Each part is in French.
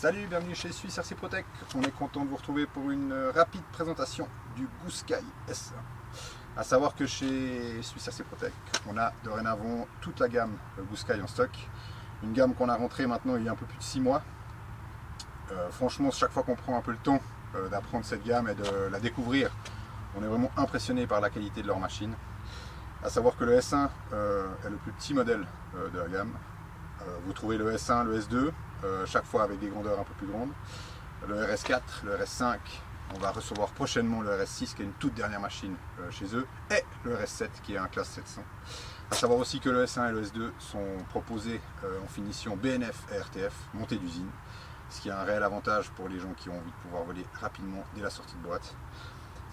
Salut, bienvenue chez Suisse RC Protec. On est content de vous retrouver pour une rapide présentation du Goosky S1. A savoir que chez Suisse RC Protec, on a dorénavant toute la gamme Goosky en stock. Une gamme qu'on a rentrée maintenant il y a un peu plus de 6 mois. Franchement, chaque fois qu'on prend un peu le temps d'apprendre cette gamme et de la découvrir, on est vraiment impressionné par la qualité de leur machine. A savoir que le S1 est le plus petit modèle de la gamme. Vous trouvez le S1, le S2, chaque fois avec des grandeurs un peu plus grandes. Le RS4, le RS5, on va recevoir prochainement le RS6 qui est une toute dernière machine chez eux, et le RS7 qui est un classe 700. A savoir aussi que le S1 et le S2 sont proposés en finition BNF et RTF, montée d'usine, ce qui a un réel avantage pour les gens qui ont envie de pouvoir voler rapidement dès la sortie de boîte.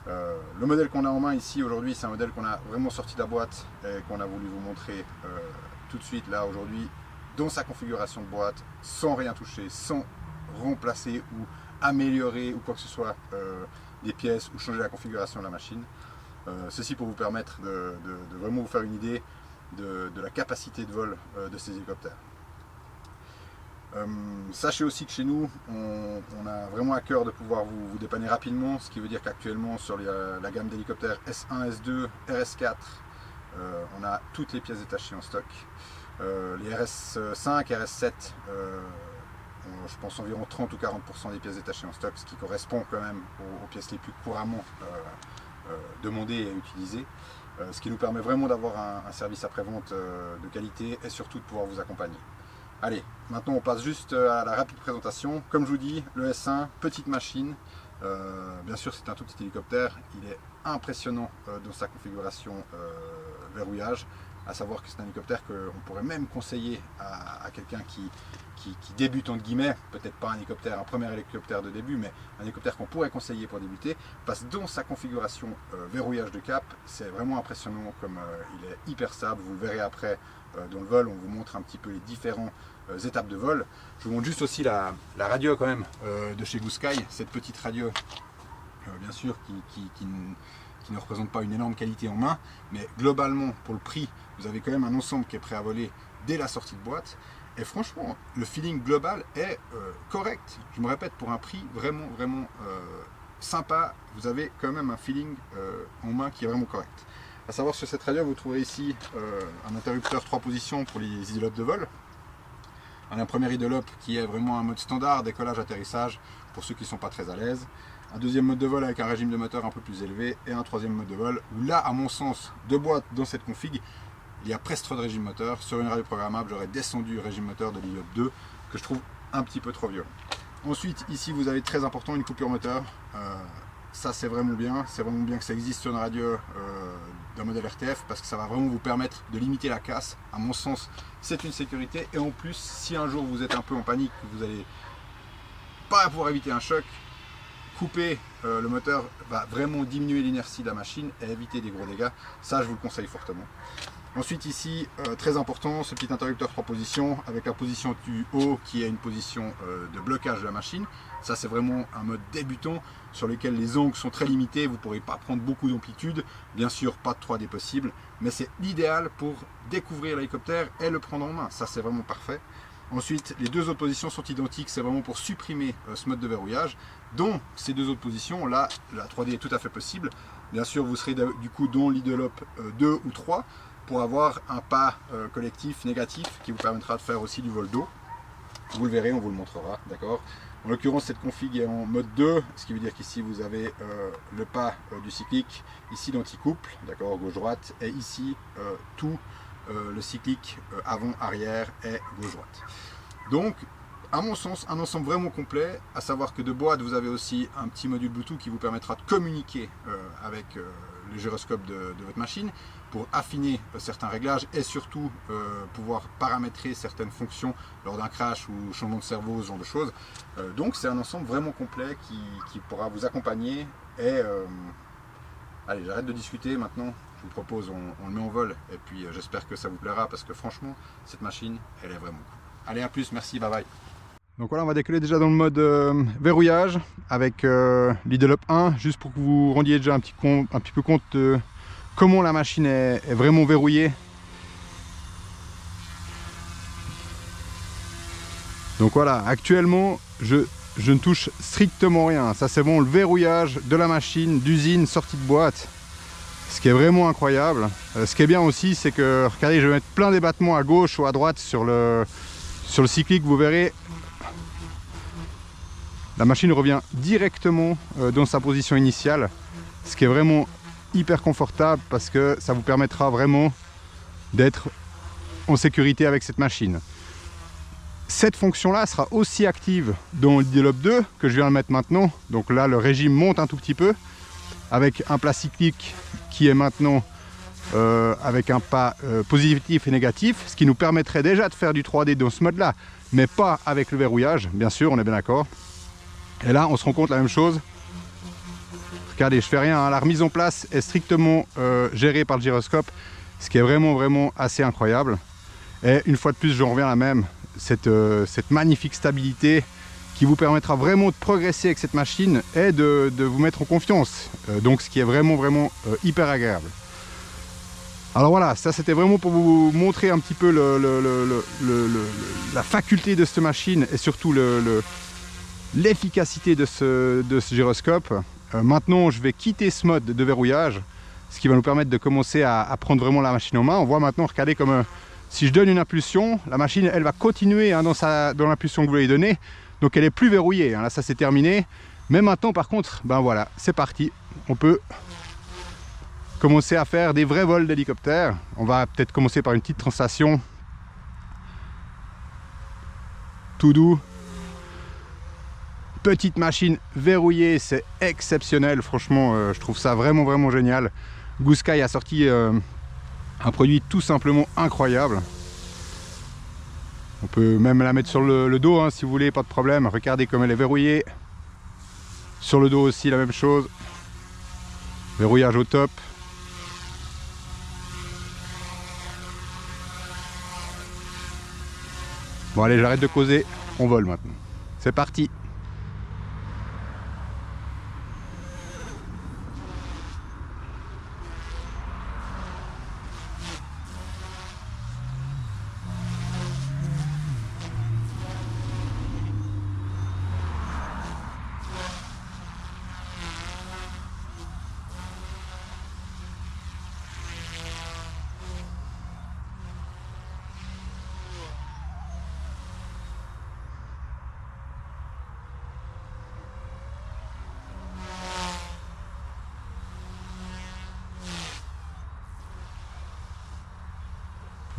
Le modèle qu'on a en main ici aujourd'hui, c'est un modèle qu'on a vraiment sorti de la boîte et qu'on a voulu vous montrer tout de suite là aujourd'hui dans sa configuration de boîte, sans rien toucher, sans remplacer ou améliorer ou quoi que ce soit des pièces ou changer la configuration de la machine. Ceci pour vous permettre de vraiment vous faire une idée de la capacité de vol de ces hélicoptères. Sachez aussi que chez nous, on a vraiment à cœur de pouvoir vous dépanner rapidement, ce qui veut dire qu'actuellement sur la gamme d'hélicoptères S1, S2, RS4, on a toutes les pièces détachées en stock. Les RS5, RS7, je pense environ 30 ou 40% des pièces détachées en stock, ce qui correspond quand même aux pièces les plus couramment demandées et utilisées, ce qui nous permet vraiment d'avoir un service après-vente de qualité et surtout de pouvoir vous accompagner. Allez, maintenant on passe juste à la rapide présentation. Comme je vous dis, le S1, petite machine, bien sûr c'est un tout petit hélicoptère, il est impressionnant dans sa configuration verrouillage. À savoir que c'est un hélicoptère qu'on pourrait même conseiller à quelqu'un qui débute entre guillemets, peut-être pas un premier hélicoptère de début, mais un hélicoptère qu'on pourrait conseiller pour débuter, parce que dans sa configuration verrouillage de cap, c'est vraiment impressionnant comme il est hyper stable. Vous le verrez après dans le vol, on vous montre un petit peu les différentes étapes de vol. Je vous montre juste aussi la radio quand même de chez Goosky, cette petite radio bien sûr qui ne représente pas une énorme qualité en main, mais globalement pour le prix, vous avez quand même un ensemble qui est prêt à voler dès la sortie de boîte. Et franchement, le feeling global est correct. Je me répète, pour un prix vraiment sympa, vous avez quand même un feeling en main qui est vraiment correct. À savoir sur cette radio, vous trouverez ici un interrupteur 3 positions pour les idolops de vol. Un premier idolope qui est vraiment un mode standard, décollage, atterrissage, pour ceux qui ne sont pas très à l'aise. Un deuxième mode de vol avec un régime de moteur un peu plus élevé et un troisième mode de vol où là, à mon sens, de boîte dans cette config, il y a presque trop de régime moteur. Sur une radio programmable, j'aurais descendu le régime moteur de l'IOP 2 que je trouve un petit peu trop violent. Ensuite, ici, vous avez très important une coupure moteur. Ça, c'est vraiment bien que ça existe sur une radio d'un modèle RTF parce que ça va vraiment vous permettre de limiter la casse. À mon sens, c'est une sécurité et en plus, si un jour vous êtes un peu en panique, vous n'allez pas pouvoir éviter un choc, couper le moteur va vraiment diminuer l'inertie de la machine et éviter des gros dégâts. Ça, je vous le conseille fortement. Ensuite ici, très important, ce petit interrupteur 3 positions avec la position du haut qui est une position de blocage de la machine. Ça, c'est vraiment un mode débutant sur lequel les angles sont très limités. Vous ne pourrez pas prendre beaucoup d'amplitude. Bien sûr, pas de 3D possible, mais c'est l'idéal pour découvrir l'hélicoptère et le prendre en main. Ça, c'est vraiment parfait. Ensuite, les deux autres positions sont identiques, c'est vraiment pour supprimer ce mode de verrouillage. Dans ces deux autres positions, là, la 3D est tout à fait possible. Bien sûr, vous serez du coup dans l'idolope 2 ou 3 pour avoir un pas collectif négatif qui vous permettra de faire aussi du vol d'eau. Vous le verrez, on vous le montrera, d'accord. En l'occurrence, cette config est en mode 2, ce qui veut dire qu'ici vous avez le pas du cyclique, ici l'anti-couple, d'accord, gauche-droite, et ici tout le cyclique avant-arrière et gauche-droite. Donc, à mon sens, un ensemble vraiment complet, à savoir que de boîte, vous avez aussi un petit module Bluetooth qui vous permettra de communiquer avec le gyroscope de votre machine pour affiner certains réglages et surtout pouvoir paramétrer certaines fonctions lors d'un crash ou changement de cerveau, ce genre de choses. Donc, c'est un ensemble vraiment complet qui pourra vous accompagner. Et allez, j'arrête de discuter maintenant. Je vous propose, on le met en vol et puis j'espère que ça vous plaira parce que franchement, cette machine, elle est vraiment cool. Allez, à plus, merci, bye bye. Donc voilà, on va décoller déjà dans le mode verrouillage avec l'idolope 1, juste pour que vous vous rendiez déjà un petit peu compte de comment la machine est vraiment verrouillée. Donc voilà, actuellement, je ne touche strictement rien. Ça c'est bon, le verrouillage de la machine d'usine sortie de boîte. Ce qui est vraiment incroyable. Ce qui est bien aussi, c'est que, regardez, je vais mettre plein d'ébattements à gauche ou à droite sur le cyclique, vous verrez. La machine revient directement dans sa position initiale, ce qui est vraiment hyper confortable parce que ça vous permettra vraiment d'être en sécurité avec cette machine. Cette fonction-là sera aussi active dans le Lead Up 2 que je viens de mettre maintenant. Donc là, le régime monte un tout petit peu avec un plat cyclique qui est maintenant avec un pas positif et négatif, ce qui nous permettrait déjà de faire du 3D dans ce mode-là, mais pas avec le verrouillage, bien sûr, on est bien d'accord. Et là, on se rend compte la même chose. Regardez, je fais rien, hein. La remise en place est strictement gérée par le gyroscope, ce qui est vraiment assez incroyable. Et une fois de plus, j'en reviens à la même, cette magnifique stabilité qui vous permettra vraiment de progresser avec cette machine et de vous mettre en confiance. Donc ce qui est vraiment hyper agréable. Alors voilà, ça c'était vraiment pour vous montrer un petit peu la faculté de cette machine et surtout l'efficacité de ce gyroscope. Maintenant je vais quitter ce mode de verrouillage, ce qui va nous permettre de commencer à prendre vraiment la machine en main. On voit maintenant, regardez, comme si je donne une impulsion, la machine elle va continuer hein, dans l'impulsion que vous lui donnez, donc elle est plus verrouillée, hein. Là ça c'est terminé. Mais maintenant par contre, ben voilà, c'est parti, on peut commencer à faire des vrais vols d'hélicoptère. On va peut-être commencer par une petite translation tout doux. Petite machine verrouillée, c'est exceptionnel, franchement je trouve ça vraiment génial. Goosky a sorti un produit tout simplement incroyable. On peut même la mettre sur le dos hein, si vous voulez, pas de problème. Regardez comme elle est verrouillée. Sur le dos aussi la même chose. Verrouillage au top. Bon allez, j'arrête de causer, on vole maintenant. C'est parti.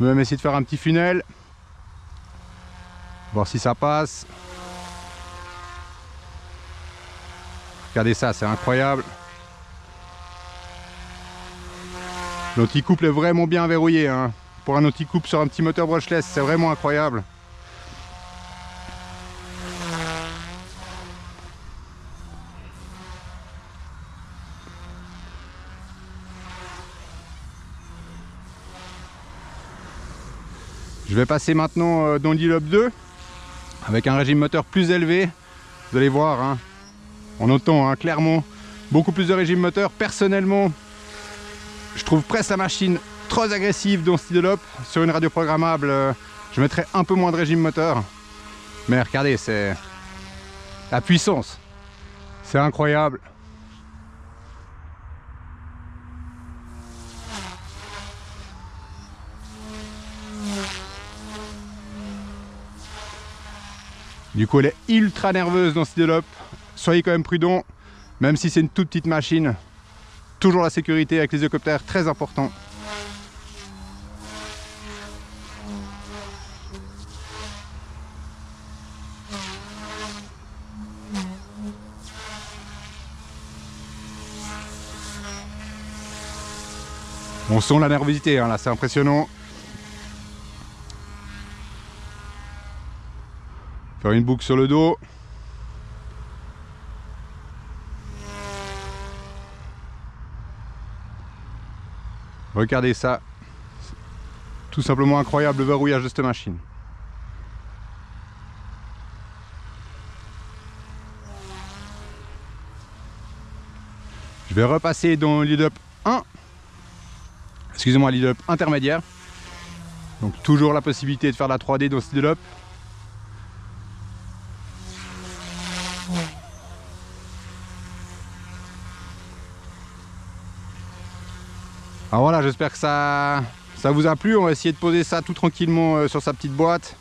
Je vais même essayer de faire un petit funnel, voir si ça passe. Regardez ça, c'est incroyable. L'anti-couple est vraiment bien verrouillé hein. Pour un anti-couple sur un petit moteur brushless, c'est vraiment incroyable. Je vais passer maintenant dans le Lead Up 2 avec un régime moteur plus élevé. Vous allez voir, hein, on entend hein, clairement beaucoup plus de régime moteur. Personnellement, je trouve presque la machine trop agressive dans ce Lead Up. Sur une radio programmable, je mettrais un peu moins de régime moteur. Mais regardez, c'est la puissance. C'est incroyable. Du coup elle est ultra nerveuse dans ce Lead Up. Soyez quand même prudents, même si c'est une toute petite machine. Toujours la sécurité avec les hélicoptères, très important. On sent la nervosité hein, là, c'est impressionnant. Faire une boucle sur le dos. Regardez ça. Tout simplement incroyable le verrouillage de cette machine. Je vais repasser dans Lead Up 1. Excusez-moi, Lead Up intermédiaire. Donc toujours la possibilité de faire de la 3D dans ce Lead Up. Alors voilà, j'espère que ça vous a plu. On va essayer de poser ça tout tranquillement sur sa petite boîte.